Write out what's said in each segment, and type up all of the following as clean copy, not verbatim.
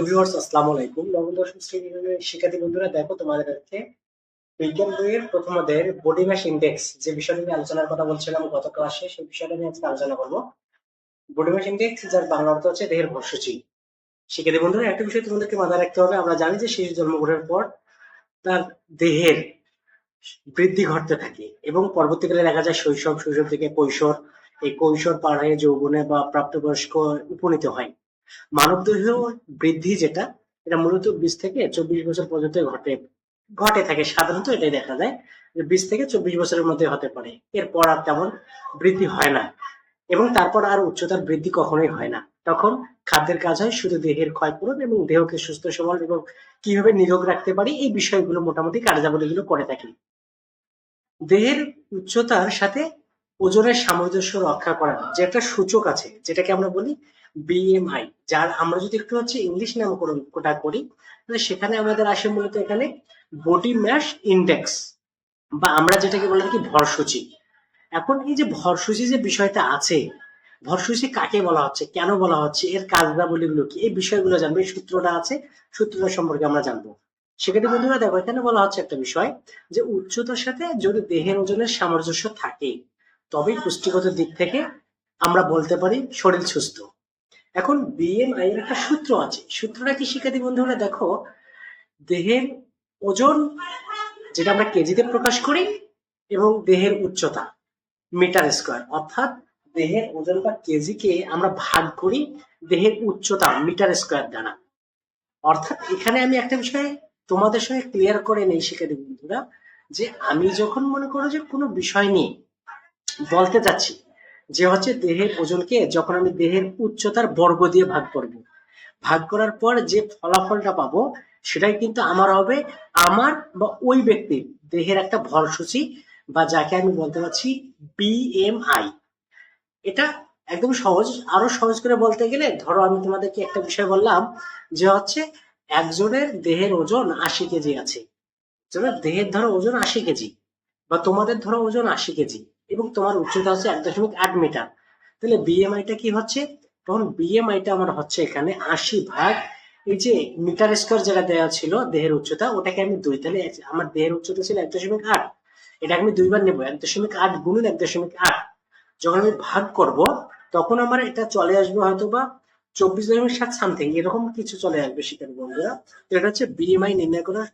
Viewers আসসালামু আলাইকুম। নবম দশম শ্রেণীর শিক্ষার্থী বন্ধুরা, দেখো তোমাদের কাছে বিজ্ঞান বইয়ের প্রথম অধ্যায়ের বডি মাস ইন্ডেক্স যে বিষয়টা নিয়ে আলোচনার কথা বলছিলাম গত ক্লাসে, সেই বিষয়টা নিয়ে আজকে আলোচনা করবো। বডি মাস ইন্ডেক্স, যার বাংলা অর্থ হচ্ছে দেহের ভরসূচি। শিক্ষার্থী বন্ধুরা, একটা বিষয় তোমাদেরকে মাথায় রাখতে হবে। আমরা জানি যে শিশু জন্মগ্রহণের পর তার দেহের বৃদ্ধি ঘটতে থাকে এবং পরবর্তীকালে দেখা যায় শৈশব, শৈশব থেকে কৈশোর, এই কৈশোর পার হয়ে যৌবনে বা প্রাপ্তবয়স্ক উপনীত হয়। মানবদেহ বৃদ্ধি যেটা, এটা মূলত 20 থেকে 24 বছর পর্যন্ত ঘটে থাকে। সাধারণত এটাই দেখা যায় যে 20 থেকে 24 বছরের মধ্যে হতে পারে। এরপর আর তেমন বৃদ্ধি হয় না এবং তারপর আর উচ্চতার বৃদ্ধি কখনোই হয় না। তখন খাদ্যের কাজ হয় শুধু দেহের ক্ষয়পূরণ এবং দেহকে সুস্থ সবল এবং কিভাবে নিরোগ রাখতে পারি এই বিষয়গুলো মোটামুটি কার্যাবলীগুলো করে থাকি। দেহের উচ্চতার সাথে ওজনের সামঞ্জস্য রক্ষা করার যে একটা সূচক আছে, যেটাকে আমরা বলি বিএমআই, যার আমরা যদি একটু ইংলিশ নামকরণটা করি, তাহলে সেখানে আমাদের আসে মূলত এখানে বডি ম্যাস ইন্ডেক্স, বা আমরা যেটাকে বলে থাকি ভরসূচি। এখন এই যে ভরসূচি যে বিষয়টা আছে, ভরসূচি কাকে বলা হচ্ছে, কেন বলা হচ্ছে, এর কার্যাবলীগুলো কি, এই বিষয়গুলো জানবো। এই সূত্রটা আছে, সূত্রটা সম্পর্কে আমরা জানবো। সেক্ষেত্রে বন্ধুরা দেখো, এখানে বলা হচ্ছে একটা বিষয় যে উচ্চতার সাথে যদি দেহের ওজনের সামঞ্জস্য থাকে, তবেই পুষ্টিগত দিক থেকে আমরা বলতে পারি শরীর সুস্থ। এখন বিএমআই এর একটা সূত্র আছে। সূত্রটা কি শিক্ষার্থী বন্ধুরা দেখো, দেহের ওজন যেটা আমরা কেজিতে প্রকাশ করি এবং দেহের উচ্চতা মিটার স্কোয়ার, অর্থাৎ দেহের ওজন বা কেজিকে আমরা ভাগ করি দেহের উচ্চতা মিটার স্কোয়ার দ্বারা। অর্থাৎ এখানে আমি একটা বিষয় তোমাদের সঙ্গে ক্লিয়ার করে নেই শিক্ষার্থী বন্ধুরা, যে আমি যখন মনে করো যে কোনো বিষয় নিয়ে বলতে চাচ্ছি যে দেহের ওজনকে যখন আমি দেহের উচ্চতার বর্গ দিয়ে ভাগ করব, ভাগ করার পর যে ফলাফলটা পাবো সেটাই কিন্তু আমার হবে আমার বা ওই ব্যক্তির দেহের একটা ভরসূচি, বা যাকে আমি বলতে পারছি বিএমআই। এটা একদম সহজ। আরো সহজ করে বলতে গেলে ধরো আমি তোমাদেরকে একটা বিষয় বললাম যে একজনের দেহের ওজন 80 কেজি আছে। দেহের ধরো ওজন 80 কেজি, বা তোমাদের ধরো ওজন 80 কেজি এবং তোমার উচ্চতা হচ্ছে 1.8 মিটার। তাহলে বিএমআইটা কি হচ্ছে? তখন বিএমআইটা আমার হচ্ছে এখানে 80 ভাগ এই যে মিটার স্কোয়ার যেটা দেওয়া ছিল দেহের উচ্চতা, ওটাকে আমি 2, তাহলে আমার দেহের উচ্চতা ছিল 1.8, এটাকে আমি 2 বার নেবো, 1.8 গুণন 1.8। যখন আমি ভাগ করব তখন আমার এটা চলে আসবে হয়তো বা 24.7 সামথিং, এরকম কিছু চলে আসবে শিক্ষার্থী বন্ধুরা। তো এটা হচ্ছে বিএমআই নির্ণয় করার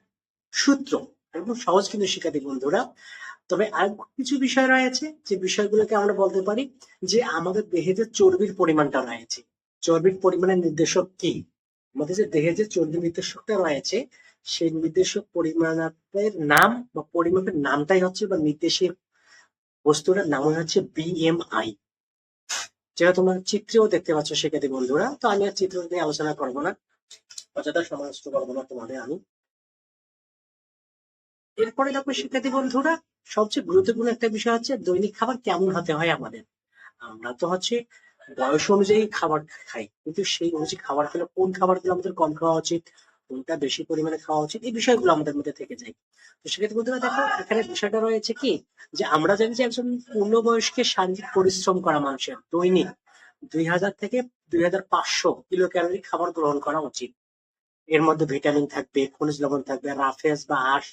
সূত্র। একদম সহজ কিন্তু শিক্ষার্থী বন্ধুরা। তবে আর কিছু বিষয় রয়েছে যে বিষয়গুলোকে আমরা বলতে পারি যে আমাদের দেহে যে চর্বির পরিমাণটা রয়েছে, চর্বির পরিমাণের নির্দেশক কি, আমাদের যে দেহে যে চর্বি নির্দেশকটা রয়েছে সেই নির্দেশক পরিমাণের নাম বা পরিমাপের নামটাই হচ্ছে, বা নির্দেশের বস্তুটার নাম হচ্ছে বিএমআই, যেটা তোমরা চিত্রেও দেখতে পাচ্ছ শিক্ষার্থী বন্ধুরা। তো আমি আর চিত্র নিয়ে আলোচনা করবো না, অযথা সময় নষ্ট করবো না তোমাদের আমি। এরপরে দেখো শিক্ষার্থী বন্ধুরা, সবচেয়ে গুরুত্বপূর্ণ একটা বিষয় হচ্ছে দৈনিক খাবার কেমন হতে হয় আমাদের। আমরা তো বয়স অনুযায়ী খাবার খাই, কিন্তু সেই অনুযায়ী খাবার খেলে কোন খাবারগুলো আমাদের কম খাওয়া উচিত, কোনটা বেশি পরিমাণে খাওয়া উচিত, এই বিষয়গুলো আমাদের মধ্যে থেকে যায়। তো সেক্ষেত্রে বন্ধুরা দেখো, এখানে বিষয়টা রয়েছে কি, যে আমরা জানি যে একজন পূর্ণবয়স্কে শারীরিক পরিশ্রম করা মানুষের দৈনিক 2000 থেকে 2500 কিলো ক্যালোরি খাবার গ্রহণ করা উচিত। এর মধ্যে ভিটামিন থাকবে, খনিজ লবণ থাকবে, রাফেজ বা আঁশ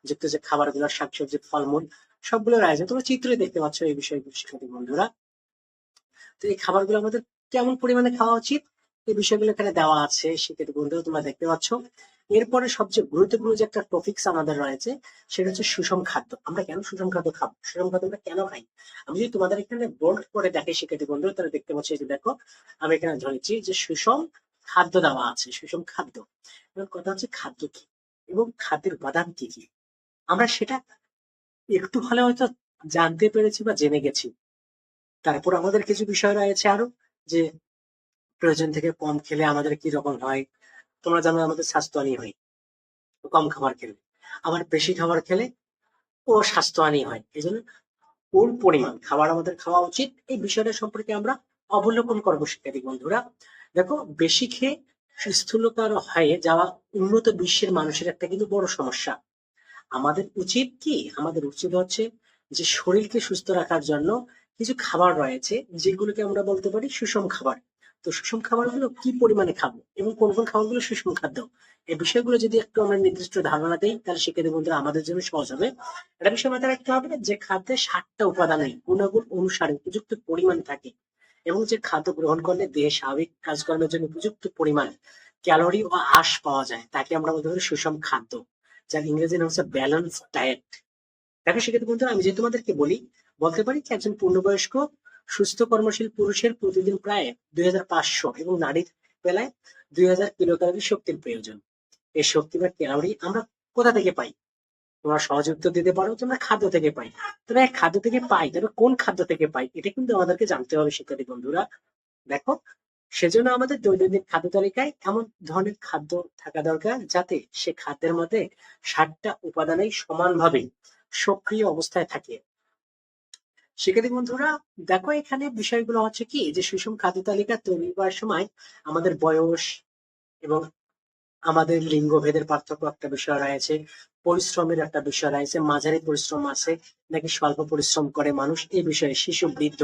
যুক্ত যে খাবারগুলো, শাকসবজি, ফলমূল সবগুলো রয়েছে। তোমরা চিত্রে দেখতে পাচ্ছ এই বিষয়গুলো শিক্ষার্থী বন্ধুরা। তো এই খাবারগুলো আমাদের কেমন পরিমাণে খাওয়া উচিত এই বিষয়গুলো এখানে দেওয়া আছে শিক্ষার্থী বন্ধুরা, তোমরা দেখতে পাচ্ছ। এরপরে সবচেয়ে গুরুত্বপূর্ণ যে একটা টপিকস আমাদের রয়েছে সেটা হচ্ছে সুষম খাদ্য। আমরা কেন সুষম খাদ্য খাবো, সুষম খাদ্য আমরা কেন খাই? আমি যদি তোমাদের এখানে বোল্ড করে দেখে শিক্ষার্থী বন্ধুরা, তাহলে দেখতে পাচ্ছি যে দেখো আমি এখানে ধরেছি যে সুষম খাদ্য দেওয়া আছে, সুষম খাদ্য। এবার কথা হচ্ছে খাদ্য কি এবং খাদ্যের উপাদান কি কি, আমরা সেটা একটু হলে হয়তো জানতে পেরেছি বা জেনে গেছি। তারপর আমাদের কিছু বিষয় রয়েছে আরো, যে প্রয়োজন থেকে কম খেলে আমাদের কি রকম হয়। তোমরা জানো আমাদের স্বাস্থ্যহানি হয় কম খাবার খেলে, আবার বেশি খাবার খেলে ও স্বাস্থ্যহানি হয়। এই জন্য কোন পরিমাণ খাবার আমাদের খাওয়া উচিত এই বিষয়টা সম্পর্কে আমরা অবলোকন করবো শিক্ষার্থী বন্ধুরা। দেখো, বেশি খেয়ে স্থূলতার হয়ে যাওয়া উন্নত বিশ্বের মানুষের একটা কিন্তু বড় সমস্যা। আমাদের উচিত কি, আমাদের উচিত হচ্ছে যে শরীরকে সুস্থ রাখার জন্য কিছু খাবার রয়েছে যেগুলোকে আমরা বলতে পারি সুষম খাবার। তো সুষম খাবারগুলো কি পরিমাণে খাবো এবং কোন কোন খাবারগুলো সুষম খাদ্য, এই বিষয়গুলো যদি একটু আমরা নির্দিষ্ট ধারণা দিই তাহলে শিক্ষার্থী বন্ধুরা আমাদের জন্য সহজ হবে। একটা বিষয় মাথায় রাখতে হবে যে খাদ্যে 7টা উপাদানে গুণাগুণ অনুসারে উপযুক্ত পরিমাণ থাকে এবং যে খাদ্য গ্রহণ করলে দেহে স্বাভাবিক কাজকর্মের জন্য উপযুক্ত পরিমাণ ক্যালোরি ও আঁশ পাওয়া যায় তাকে আমরা বলতে পারি সুষম খাদ্য, যার ইংরেজি নাম হচ্ছে ব্যালেন্স ডায়েট। দেখো সেক্ষেত্রে বন্ধুরা আমি যে তোমাদেরকে বলতে পারি যে একজন পূর্ণবয়স্ক সুস্থ কর্মশীল পুরুষের প্রতিদিন প্রায় 2500 এবং নারীর বেলায় 2000 কিলোক্যালোরি শক্তির প্রয়োজন। এই শক্তি বা ক্যালোরি আমরা কোথা থেকে পাই? তোমরা সহজে উত্তর দিতে পারো তোমরা খাদ্য থেকে পাই। তবে খাদ্য থেকে পাই, তবে কোন খাদ্য থেকে পাই এটা কিন্তু আমাদেরকে জানতে হবে শিক্ষার্থী বন্ধুরা। দেখো সেজন্য আমাদের দৈনন্দিন খাদ্য তালিকায় এমন ধরনের খাদ্য থাকা দরকার যাতে সে খাদ্যের মধ্যে 7টা উপাদানই সমানভাবে সক্রিয় অবস্থায় থাকে। শিক্ষার্থী বন্ধুরা দেখো এখানে বিষয়গুলো হচ্ছে কি যে সুষম খাদ্য তালিকা তৈরি করার সময় আমাদের বয়স এবং আমাদের লিঙ্গ ভেদের পার্থক্য একটা বিষয় রয়েছে, পরিশ্রমের একটা বিষয় রয়েছে, মাঝারি পরিশ্রম আছে নাকি স্বল্প পরিশ্রম করে মানুষ, এই বিষয়ে শিশু বৃদ্ধ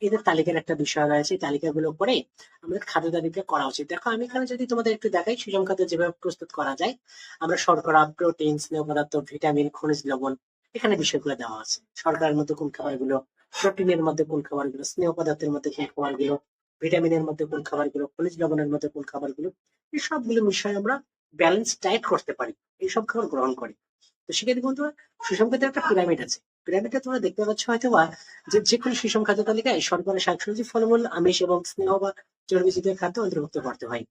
এদের তালিকার একটা বিষয় রয়েছে। এই তালিকাগুলো করে আমাদের খাদ্য তালিকা করা উচিত। দেখো আমি এখানে যদি তোমাদের একটু দেখাই সুষম খাদ্য যেভাবে প্রস্তুত করা যায়, আমরা শর্করা, প্রোটিন, স্নেহ পদার্থ, ভিটামিন, খনিজ লবণ এখানে বিষয়গুলো দেওয়া আছে। শর্করার মধ্যে কোন খাবারগুলো, প্রোটিনের মধ্যে কোন খাবারগুলো, স্নেহ পদার্থের মধ্যে কোন খাবারগুলো, ভিটামিনের মধ্যে কোন খাবারগুলো, খনিজ লবণের মধ্যে কোন খাবারগুলো, এই সবগুলো বিষয় আমরা ব্যালেন্স ডায়েট করতে পারি এইসব খাবার গ্রহণ করে। তো সেক্ষেত্রে বন্ধুরা সুষম খাদ্যের একটা পিরামিড আছে। পিরামিডটা তোমরা দেখতে পাচ্ছ হয়তো বা যে কোনো সুষম খাদ্য তালিকায় শর্করা, শাকসবজি, ফলমূল, আমিষ এবং স্নেহ বা চর্বি জাতীয় খাদ্য অন্তর্ভুক্ত করতে হয়।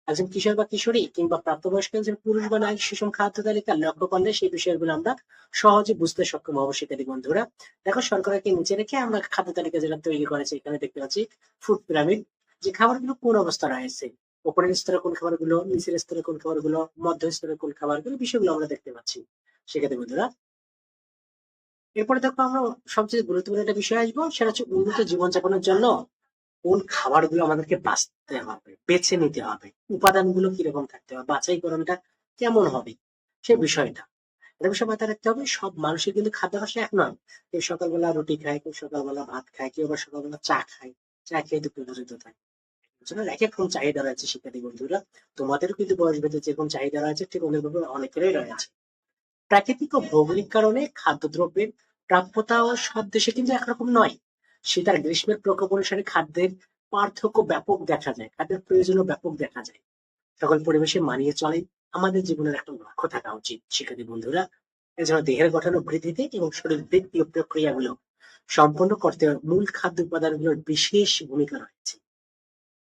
একজন কিশোর বা কিশোরী কিংবা প্রাপ্তবয়স্ক একজন পুরুষ বা নারী সুষম খাদ্য তালিকা লক্ষ্য করলে সেই বিষয়গুলো আমরা সহজে বুঝতে সক্ষম হবো। শিক্ষার্থী বন্ধুরা দেখো শর্করাকে নিচে রেখে আমরা খাদ্য তালিকা যেটা তৈরি করেছি এখানে দেখতে পাচ্ছি ফুড পিরামিড, যে খাবারগুলো কোন অবস্থা রয়েছে, উপরের স্তরে কোন খাবারগুলো, নিচের স্তরে কোন খাবারগুলো, মধ্য স্তরে কোন খাবারগুলো, বিষয়গুলো আমরা দেখতে পাচ্ছি। শিক্ষার্থী বন্ধুরা এরপরে দেখো আমরা সবচেয়ে গুরুত্বপূর্ণ একটা বিষয় আসবো, সেটা হচ্ছে উন্নত জীবনযাপনের জন্য কোন খাবারগুলো আমাদেরকে বাঁচতে হবে, বেছে নিতে হবে, উপাদানগুলো কিরকম থাকতে হবে, বাছাইকরণটা কেমন হবে সে বিষয়টা। এটা বিষয় মাথায় রাখতে হবে। সব মানুষের কিন্তু খাদ্যাভ্যাস এক নয়। কেউ সকালবেলা রুটি খায়, কেউ সকালবেলা ভাত খায়, কেউ আবার সকালবেলা চা খায়, চা খেয়ে দুপুর পর্যন্ত থাকে। একজনের এক এক রকম চাহিদা রয়েছে। শিক্ষার্থী বন্ধুরা তোমাদেরও কিন্তু বয়স ভেদে যেরকম চাহিদা রয়েছে ঠিক অনুরূপ অনেকেরই রয়েছে। প্রাকৃতিক ও ভৌগোলিক কারণে খাদ্যদ্রব্যের প্রাপ্যতা ও সব দেশে কিন্তু একরকম নয়। শীত আর গ্রীষ্মের প্রকোপ অনুসারে খাদ্যের পার্থক্য ব্যাপক দেখা যায়, খাদ্যের প্রয়োজনও ব্যাপক দেখা যায়। সকল পরিবেশে মানিয়ে চলে আমাদের জীবনের একটা লক্ষ্য থাকা উচিত। শিক্ষার্থী বন্ধুরা এছাড়া দেহের গঠন ও বৃদ্ধিতে এবং শরীর বৃত্তীয় প্রক্রিয়াগুলো সম্পন্ন করতে মূল খাদ্য উপাদানগুলোর বিশেষ ভূমিকা রয়েছে।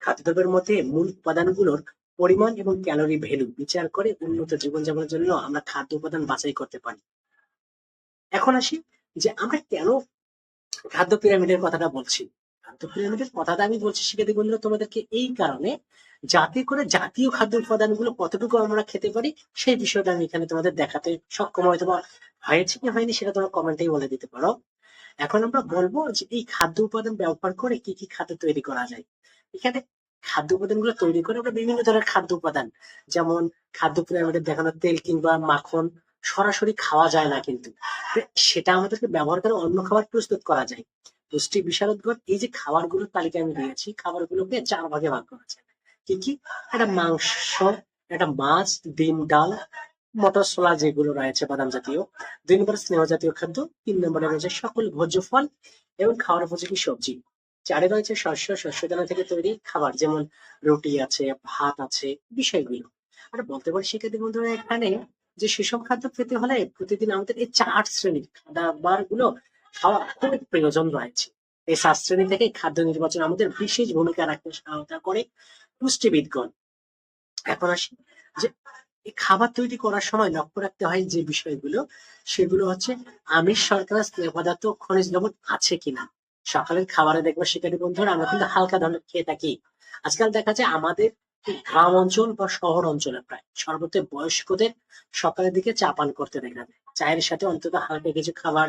খাদ্যদ্রব্যের মধ্যে মূল উপাদানগুলোর পরিমাণ এবং ক্যালোরি ভ্যালু বিচার করে উন্নত জীবনযাপনের জন্য আমরা খাদ্য উপাদান বাছাই করতে পারি। এখন আসি যে আমরা কেন খাদ্য পিরামিডের কথাটা বলছি। খাদ্য পিরামিডের কথাটা আমি বলছি শিক্ষার্থী বন্ধুরা তোমাদেরকে এই কারণে, যাতে করে জাতীয় খাদ্য উপাদানগুলো কতটুকু আমরা খেতে পারি সেই বিষয়টা আমি এখানে তোমাদের দেখাতে সক্ষম হয়তো বা হয়েছে কি হয়নি সেটা তোমরা কমেন্টেই বলে দিতে পারো। এখন আমরা বলবো যে এই খাদ্য উপাদান ব্যবহার করে কি কি খাদ্য তৈরি করা যায়। এখানে খাদ্য উপাদানগুলো তৈরি করে আমরা বিভিন্ন ধরনের খাদ্য উপাদান, যেমন খাদ্য পিরামিডে দেখানো তেল কিংবা মাখন সরাসরি খাওয়া যায় না, কিন্তু সেটা আমাদেরকে ব্যবহার করে অন্য খাবার প্রস্তুত করা যায়। পুষ্টি বিশারদগণ এই যে খাবারগুলোর তালিকা আমি দিয়েছি, খাবারগুলোকে 4 ভাগে ভাগ করা যায়। কি কি? একটা মাংস, একটা মাছ, ডিম, ডাল, মটর, ছোলা যেগুলো রয়েছে বাদাম জাতীয়, 2 নম্বরে স্নেহ জাতীয় খাদ্য, 3 নম্বরে রয়েছে সকল ভোজ্য ফল এবং খাওয়ার উপযোগী সবজি, 4 রয়েছে শস্য দানা থেকে তৈরি খাবার যেমন রুটি আছে, ভাত আছে, বিষয়গুলো আর বলতে পারি শিক্ষার্থী বন্ধুরা এখানে যে সুষম খাদ্য পেতে হলে প্রতিদিন আমাদের এই 4 শ্রেণীর খাবার গুলো খাওয়া খুব প্রয়োজন রয়েছে। এই 7 শ্রেণী থেকে খাদ্য নির্বাচন আমাদের বিশেষ ভূমিকা রাখতে সহায়তা করে পুষ্টিবিদগণ। এখন আসি যে এই খাবার তৈরি করার সময় লক্ষ্য রাখতে হয় যে বিষয়গুলো, সেগুলো হচ্ছে আমিষ, শর্করা, স্নেহ পদার্থ, খনিজ লবণ আছে কিনা। সকালের খাবারে দেখবো শিক্ষার্থী বন্ধুরা আমরা কিন্তু হালকা ধরনের খেয়ে থাকি। আজকাল দেখা যায় আমাদের গ্রাম অঞ্চল বা শহর অঞ্চলে প্রায় সর্বত্র বয়স্কদের সকালের দিকে চা পান করতে দেখা যায়। চায়ের সাথে অন্তত হালকা কিছু খাবার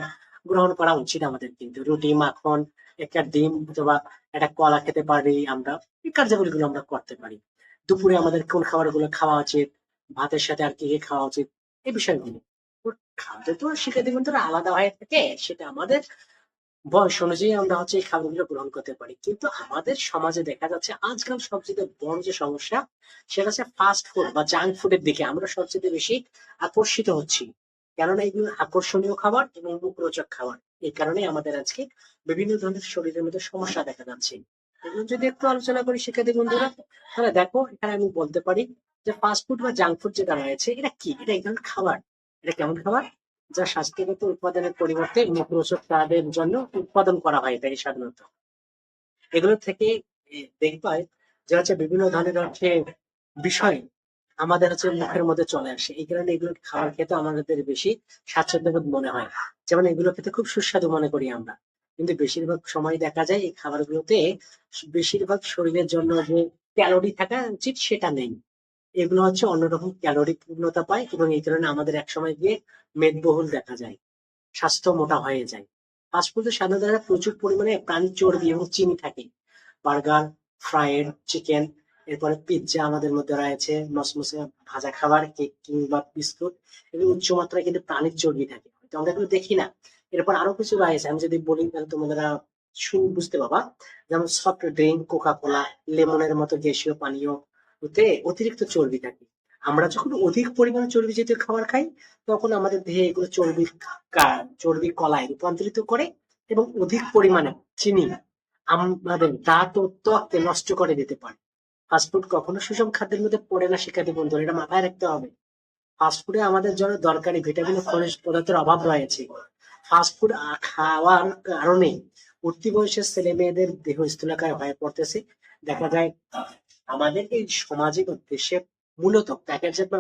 গ্রহণ করা উচিত আমাদের, কিন্তু রুটি, মাখন, একটা ডিম অথবা একটা কলা খেতে পারি আমরা, এই কার্যাবলীগুলো আমরা করতে পারি। দুপুরে আমাদের কোন খাবারগুলো খাওয়া উচিত, ভাতের সাথে আর কি কি খাওয়া উচিত, এই বিষয়গুলো। তো খাদ্য তো শিক্ষার্থী বন্ধুরা আলাদা হয়ে থাকে, সেটা আমাদের বয়স অনুযায়ী আমরা এই খাবারগুলো গ্রহণ করতে পারি। কিন্তু আমাদের সমাজে দেখা যাচ্ছে আজকাল সবচেয়ে বড় যে সমস্যা সেটা হচ্ছে ফাস্ট ফুড বা জাঙ্ক ফুডের দিকে আমরা সবচেয়ে বেশি আকর্ষিত হচ্ছি। কেননা এগুলো আকর্ষণীয় খাবার এবং মুখরোচক খাবার। এই কারণে আমাদের আজকে বিভিন্ন ধরনের শরীরের মধ্যে সমস্যা দেখা যাচ্ছে। এগুলো যদি একটু আলোচনা করি শিক্ষার্থী বন্ধুরা, তাহলে দেখো এখানে আমি বলতে পারি যে ফাস্ট ফুড বা জাঙ্ক ফুড যেটা রয়েছে এটা কি? এটা এক ধরনের খাবার। এটা কেমন খাবার? যা স্বাস্থ্যগত উৎপাদনের পরিবর্তে মুখরোচক স্বাদের জন্য উৎপাদন করা হয় থাকে সাধারণত। এগুলো থেকে দেখবা যে বিভিন্ন ধরনের বিষয় আমাদের মুখের মধ্যে চলে আসে। এই কারণে এগুলো খাবার খেতে আমাদের বেশি স্বাচ্ছন্দ্যবোধ মনে হয়। যেমন এগুলো খেতে খুব সুস্বাদু মনে করি আমরা। কিন্তু বেশিরভাগ সময় দেখা যায় এই খাবারগুলোতে বেশিরভাগ শরীরের জন্য যে ক্যালোরি থাকা উচিত সেটা নেই। এগুলো অন্যরকম ক্যালোরি পূর্ণতা পায় এবং এই কারণে আমাদের একসময় গিয়ে মেদবহুল দেখা যায়, স্বাস্থ্য মোটা হয়ে যায়। ফাস্টফুডে সাধারণত প্রচুর পরিমাণে প্রাণীর চর্বি এবং চিনি থাকে। বার্গার, ফ্রাইড চিকেন, এরপরে পিৎজা আমাদের মধ্যে রয়েছে, মসমসে ভাজা খাবার, কেক কিংবা বিস্কুট, এগুলো উচ্চমাত্রায় কিন্তু প্রাণীর চর্বি থাকে, তো আমরা এগুলো দেখি না। এরপর আরো কিছু রয়েছে, আমি যদি বলি তাহলে তোমরা বুঝতে পারবা। যেমন সফট ড্রিঙ্ক, কোকা কোলা, লেমনের মতো গ্যাসীয় পানীয় ওতে অতিরিক্ত চর্বি থাকে। আমরা যখন অধিক পরিমাণে চর্বি জাতীয় খাবার খাই তখন আমাদের দেহে এগুলো চর্বি কলায় রূপান্তরিত করে এবং অধিক পরিমাণে চিনি আমাদের দাঁত ও ত্বককে নষ্ট করে দিতে পারে। ফাস্টফুড কখনো সুষম খাদ্যের মধ্যে পড়ে না শিক্ষার্থী বন্ধুরা, এটা মাথায় রাখতে হবে। ফাস্টফুডে আমাদের জন্য দরকারি ভিটামিন ও খনিজ পদার্থের অভাব রয়েছে। ফাস্টফুড খাওয়ার কারণে উঠতি বয়সের ছেলে মেয়েদের দেহ স্থূলকায় হয়ে পড়তেছে। দেখা যায় আমাদের এই সমাজে ও দেশে মূলত প্যাকেটজাত বা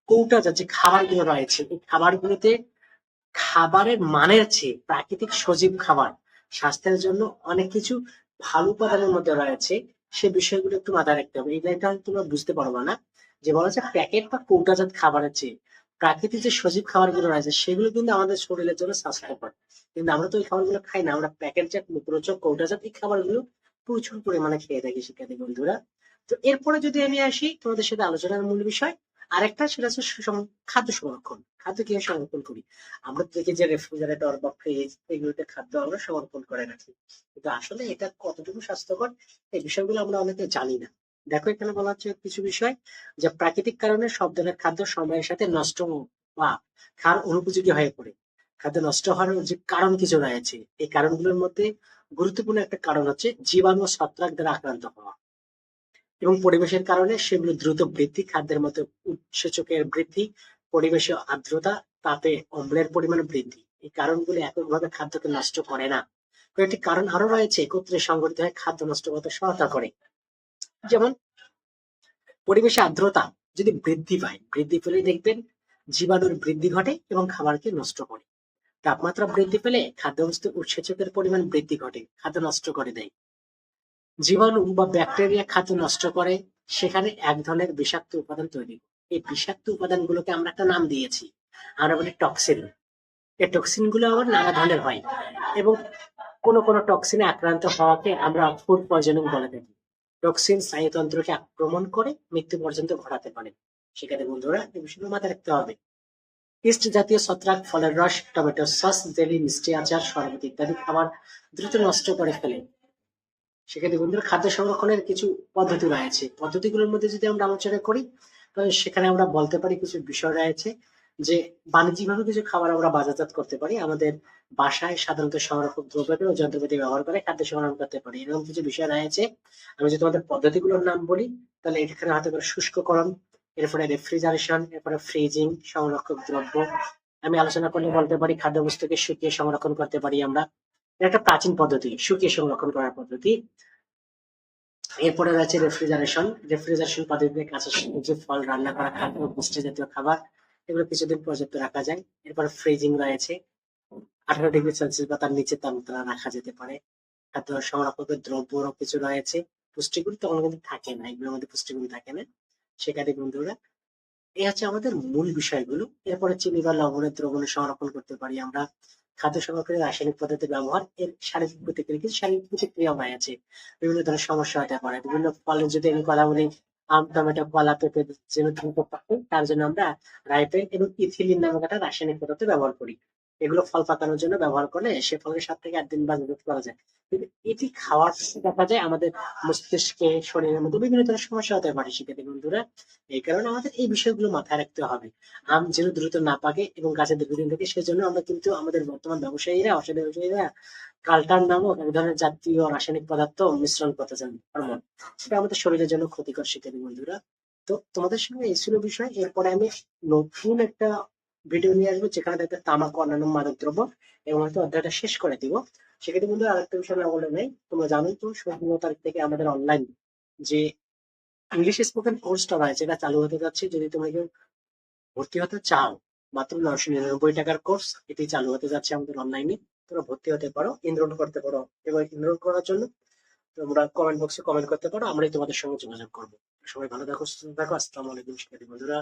কৌটাজাত যে খাবারগুলো রয়েছে এই খাবারগুলোতে খাবারের মানের চেয়ে প্রাকৃতিক সজীব খাবার স্বাস্থ্যের জন্য অনেক কিছু ভালো উপাদানের মধ্যে রয়েছে। সে বিষয়গুলো একটু মাথায় রাখতে হবে। এটা তোমরা বুঝতে পারবা না যে বলা যায় প্যাকেট বা কৌটাজাত খাবারের চেয়ে প্রাকৃতিক যে সজীব খাবারগুলো রয়েছে সেগুলো কিন্তু আমাদের শরীরের জন্য স্বাস্থ্যকর। কিন্তু আমরা তো এই খাবারগুলো খাই না, আমরা প্যাকেটজাত, মুখরোচক, কৌটাজাত এই খাবারগুলো প্রচুর পরিমাণে খেয়ে থাকি শিক্ষার্থী বন্ধুরা। তো এরপরে যদি আমি আসি তোমাদের সাথে আলোচনার মূল বিষয় আরেকটা, সেটা হচ্ছে সুষম খাদ্য সংরক্ষণ। খাদ্য কিভাবে সংরক্ষণ করি? আমরা তো দেখি যে রেফ্রিজারেটর বা ফ্রিজ এগুলোতে খাদ্য আমরা সংরক্ষণ করে রাখি, কিন্তু আসলে এটা কতটুকু স্বাস্থ্যকর এই বিষয়গুলো আমরা অনেকে জানি না। দেখো এখানে বলা হচ্ছে কিছু বিষয়, যে প্রাকৃতিক কারণে সব ধরনের খাদ্য সময়ের সাথে নষ্ট বা খাওয়ার অনুপযোগী হয়ে পড়ে। খাদ্য নষ্ট হওয়ার যে কারণ কিছু রয়েছে, এই কারণগুলোর মধ্যে গুরুত্বপূর্ণ একটা কারণ হচ্ছে জীবাণু ও ছত্রাক দ্বারা আক্রান্ত হওয়া এবং পরিবেশের কারণে সেগুলো দ্রুত বৃদ্ধি, খাদ্যের মতো উৎসেচকের বৃদ্ধি, পরিবেশে আর্দ্রতা, তাপে অম্লের পরিমাণ বৃদ্ধি। এই কারণগুলো এককভাবে খাদ্যকে নষ্ট করে না, কয়েকটি কারণ আরো রয়েছে একত্রে সংগঠিত হয়ে খাদ্য নষ্ট করতে সহায়তা করে। যেমন পরিবেশে আর্দ্রতা যদি বৃদ্ধি পায়, বৃদ্ধি পেলে দেখবেন জীবাণুর বৃদ্ধি ঘটে এবং খাবারকে নষ্ট করে। তাপমাত্রা বৃদ্ধি পেলে খাদ্যবস্তুর উৎসেচকের পরিমাণ বৃদ্ধি ঘটে, খাদ্য নষ্ট করে দেয়। জীবাণু বা ব্যাকটেরিয়া খাদ্য নষ্ট করে, সেখানে এক ধরনের বিষাক্ত উপাদান তৈরি করে। এই বিষাক্ত উপাদানগুলোকে আমরা একটা নাম দিয়েছি, আমরা বলি টক্সিন। এই টক্সিন গুলো আবার নানা ধরনের হয় এবং কোন কোন টক্সিনে আক্রান্ত হওয়াকে আমরা ফুড পয়জনিং বলে থাকি। টক্সিন স্নায়ুতন্ত্রকে আক্রমণ করে মৃত্যু পর্যন্ত ঘটাতে পারে। সেখানে বন্ধুরা এই বিষয়গুলো মাথায় রাখতে হবে। ইস্ট জাতীয় ছত্রাক, ফলের রস, টমেটো সস, জেলি, মিষ্টি আচার, শরবত ইত্যাদি খাবার দ্রুত নষ্ট করে ফেলে। সেক্ষেত্রে বন্ধুরা খাদ্য সংরক্ষণের কিছু পদ্ধতি রয়েছে। পদ্ধতিগুলোর মধ্যে যদি আমরা আলোচনা করি তাহলে সেখানে আমরা বলতে পারি কিছু বিষয় রয়েছে, যে বাণিজ্যিকভাবে কিছু খাবার আমরা বাজারজাত করতে পারি, আমাদের বাসায় সাধারণত সংরক্ষক দ্রব্য ও যন্ত্রপাতি ব্যবহার করে খাদ্য সংরক্ষণ করতে পারি, এরকম কিছু বিষয় রয়েছে। আমি যদি তোমাদের পদ্ধতিগুলোর নাম বলি তাহলে এখানে হতে পারে শুষ্ককরণ, এরপরে রেফ্রিজারেশন, এরপরে ফ্রিজিং, সংরক্ষক দ্রব্য। আমি আলোচনা করলে বলতে পারি খাদ্যবস্তুকে শুকিয়ে সংরক্ষণ করতে পারি আমরা, এটা একটা প্রাচীন পদ্ধতি, শুকিয়ে সংরক্ষণ করার পদ্ধতি। এরপরে রয়েছে রেফ্রিজারেশন। রেফ্রিজারেশন পদ্ধতিতে কাঁচা সবজি, ফল, রান্না করা খাদ্য, পুষ্টি জাতীয় খাবার এগুলো কিছুদিন পর্যন্ত রাখা যায়। এরপরে ফ্রিজিং রয়েছে, 18 ডিগ্রি সেলসিয়াস বা তার নিচে তাপমাত্রা রাখা যেতে পারে। খাদ্য সংরক্ষকের দ্রব্যরও কিছু রয়েছে, পুষ্টিগুণ তখন কিন্তু থাকে না, এগুলোর মধ্যে পুষ্টিগুণ থাকে না। সেখানে বন্ধুরা এই আমাদের মূল বিষয়গুলো। এরপরে চিনি বা লবণের দ্রবণে সংরক্ষণ করতে পারি আমরা। খাদ্য সংরক্ষণে রাসায়নিক পদ্ধতি ব্যবহার, এর শারীরিক প্রতিক্রিয়া, কিছু শারীরিক প্রতিক্রিয়া আছে, বিভিন্ন ধরনের সমস্যা হতে পারে। বিভিন্ন ফলের যদি আমি কথা বলি, আম, টমেটো, কলা, পেঁপে যেন দ্রুত পাকে তার জন্য আমরা রাইপেন এবং ইথিলিন নামক একটা রাসায়নিক পদার্থ ব্যবহার করি। এগুলো ফল পাকানোর জন্য ব্যবহার করলে সে ফলের 7 থেকে 8 দিন বাজারজাত করা যায়। কিন্তু এটি খাওয়ার পরে দেখা যায় আমাদের মস্তিষ্কে, শরীরের মধ্যে বিভিন্ন ধরনের সমস্যা হতে পারে শিক্ষার্থী বন্ধুরা। এই কারণে আমাদের এই বিষয়গুলো মাথায় রাখতে হবে। আম যেন দ্রুত না পাকে এবং গাছে দীর্ঘদিন থাকে, সেজন্য আমরা কিন্তু আমাদের বর্তমান ব্যবসায়ীরা, ঔষধি ব্যবসায়ীরা কালটার নামক এক ধরনের জাতীয় রাসায়নিক পদার্থ মিশ্রণ করতে চান, হরমোন। সেটা আমাদের শরীরের জন্য ক্ষতিকর শিক্ষার্থী বন্ধুরা। তো তোমাদের সঙ্গে এই ছিল বিষয়। এরপরে আমি নতুন একটা ভিডিও নিয়ে আসবো, যেখানে দেখবে তামাক ও অন্যান্য মাদক দ্রব্য, এবং হয়তো অধ্যায়টা শেষ করে দিব। সেক্ষেত্রে বন্ধুরা আরেকটা বিষয় না বলে নাই, তোমরা জানোই তো 16 তারিখ থেকে আমাদের অনলাইন যে ইংলিশ স্পোকেন কোর্সটা রয়েছে, এটা চালু হতে যাচ্ছে। যদি তোমরা কেউ ভর্তি হতে চাও, মাত্র 999 টাকার কোর্স এটি চালু হতে যাচ্ছে আমাদের অনলাইনে। তোমরা ভর্তি হতে পারো, এনরোল করতে পারো, এবং এনরোল করার জন্য তোমরা কমেন্ট বক্সে কমেন্ট করতে পারো, আমরাই তোমাদের সঙ্গে যোগাযোগ করবো। সবাই ভালো থাকো, সুস্থ থাকো। আসসালামু আলাইকুম শিক্ষার্থী বন্ধুরা।